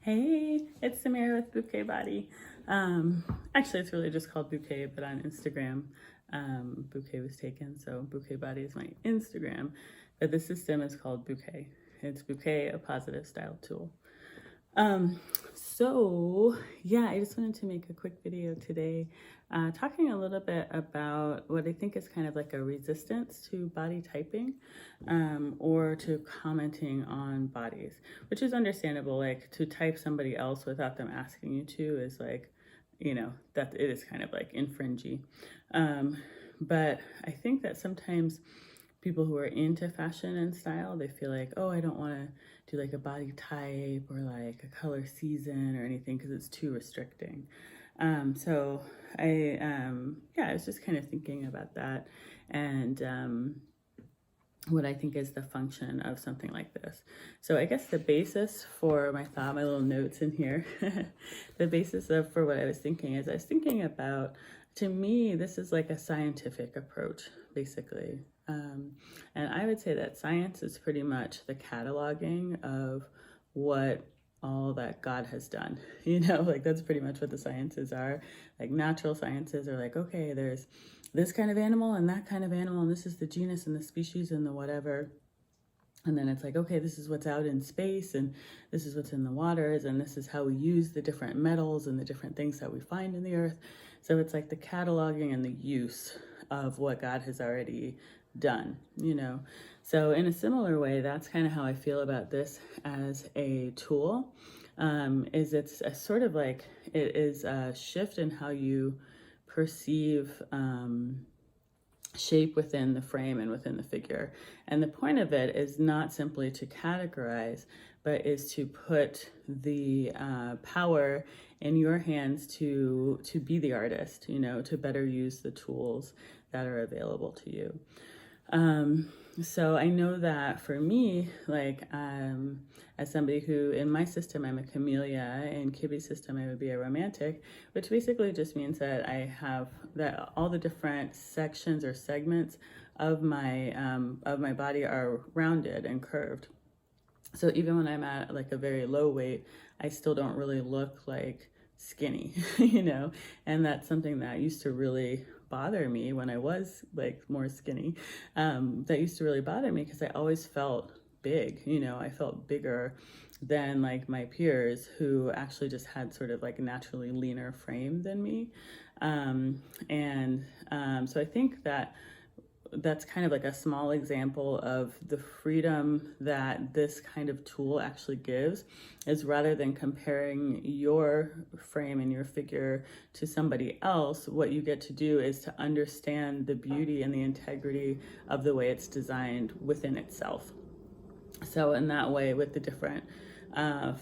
Hey, it's Samira with Bouquet Body. Actually, it's really just called Bouquet, but on Instagram, Bouquet was taken, so Bouquet Body is my Instagram. But the system is called Bouquet. It's Bouquet, a positive style tool. Yeah, I just wanted to make a quick video today talking a little bit about what I think is kind of like a resistance to body typing or to commenting on bodies, which is understandable. Like to type somebody else without them asking you to is like, that it is kind of like infringy. But I think that sometimes people who are into fashion and style, they feel like, oh, I don't want to do like a body type or like a color season or anything because it's too restricting. So I was just kind of thinking about that and what I think is the function of something like this. So I guess the basis for my thought, my little notes in here, the basis for what I was thinking is I was thinking about, to me, this is like a scientific approach, basically. And I would say that science is pretty much the cataloging of what all that God has done, like that's pretty much what the sciences are. Like natural sciences are like, okay, there's this kind of animal and that kind of animal, and this is the genus and the species and the whatever. And then it's like, okay, this is what's out in space and this is what's in the waters and this is how we use the different metals and the different things that we find in the earth. So it's like the cataloging and the use of what God has already done, So in a similar way, that's kind of how I feel about this as a tool, is it's a sort of like, it is a shift in how you perceive shape within the frame and within the figure. And the point of it is not simply to categorize, but is to put the power in your hands to be the artist, to better use the tools that are available to you. So I know that for me, like, as somebody who, in my system, I'm a camellia, in Kibbe's system, I would be a romantic, which basically just means that I have that all the different sections or segments of my body are rounded and curved. So even when I'm at like a very low weight, I still don't really look like skinny, and that's something that used to really bother me when I was like more skinny. That used to really bother me because I always felt big, I felt bigger than like my peers who actually just had sort of like a naturally leaner frame than me. So I think that that's kind of like a small example of the freedom that this kind of tool actually gives, is rather than comparing your frame and your figure to somebody else, what you get to do is to understand the beauty and the integrity of the way it's designed within itself. So in that way, with the different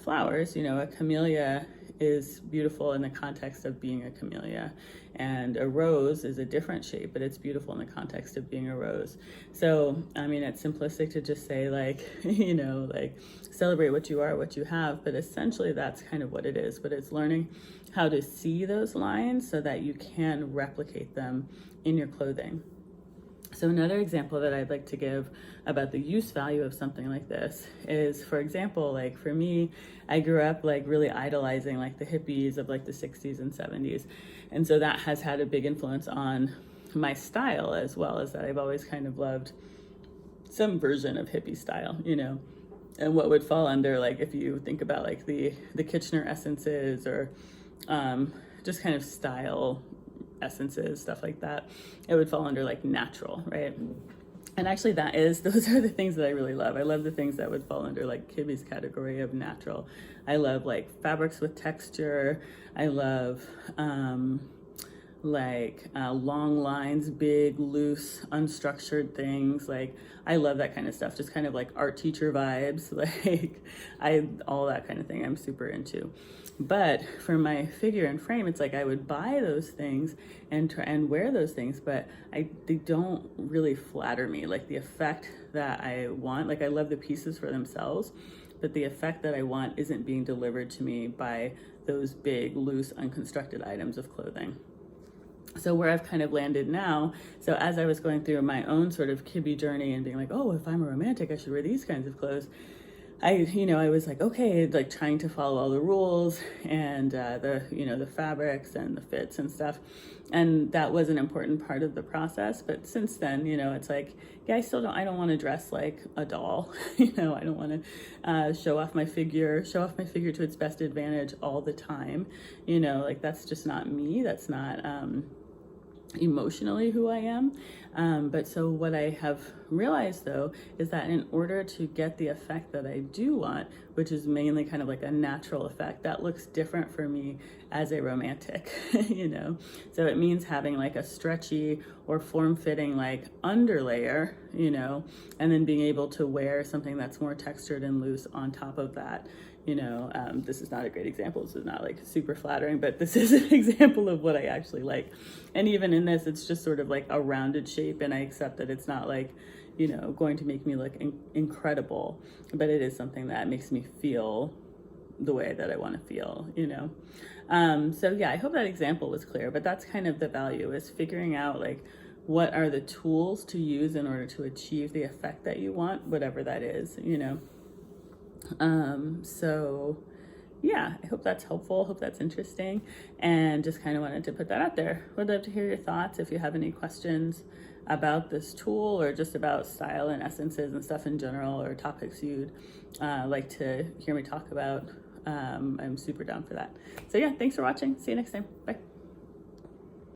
flowers, a camellia is beautiful in the context of being a camellia, and a rose is a different shape, but it's beautiful in the context of being a rose. So I mean, it's simplistic to just say like, like celebrate what you are, what you have, but essentially that's kind of what it is. But it's learning how to see those lines so that you can replicate them in your clothing. So another example that I'd like to give about the use value of something like this is, for example, like for me, I grew up like really idolizing like the hippies of like the 60s and 70s. And so that has had a big influence on my style, as well as that I've always kind of loved some version of hippie style, and what would fall under, like, if you think about like the Kitchener essences or just kind of style essences, stuff like that, it would fall under like natural, right? And actually those are the things that I really love. I love the things that would fall under like Kibbe's category of natural. I love like fabrics with texture. I love long lines, big, loose, unstructured things. Like I love that kind of stuff, just kind of like art teacher vibes, like all that kind of thing I'm super into. But for my figure and frame, it's like I would buy those things and try and wear those things, but they don't really flatter me. Like the effect that I want, like I love the pieces for themselves, but the effect that I want isn't being delivered to me by those big, loose, unconstructed items of clothing. So where I've kind of landed now, so as I was going through my own sort of Kibbe journey and being like, oh, if I'm a romantic, I should wear these kinds of clothes. I was like, okay, like trying to follow all the rules and the fabrics and the fits and stuff. And that was an important part of the process. But since then, it's like, yeah, I don't want to dress like a doll. I don't want to show off my figure to its best advantage all the time. Like that's just not me. That's not, emotionally who I am. But so what I have realized though is that in order to get the effect that I do want, which is mainly kind of like a natural effect, that looks different for me as a romantic, So it means having like a stretchy or form-fitting like underlayer, and then being able to wear something that's more textured and loose on top of that. This is not a great example. This is not like super flattering, but this is an example of what I actually like. And even in this, it's just sort of like a rounded shape, and I accept that it's not like, going to make me look incredible, but it is something that makes me feel the way that I want to feel, So yeah, I hope that example was clear, but that's kind of the value, is figuring out like, what are the tools to use in order to achieve the effect that you want, whatever that is, So yeah, I hope that's helpful. Hope that's interesting. And just kind of wanted to put that out there. Would love to hear your thoughts. If you have any questions about this tool or just about style and essences and stuff in general, or topics you'd like to hear me talk about, I'm super down for that. So yeah, thanks for watching. See you next time. Bye.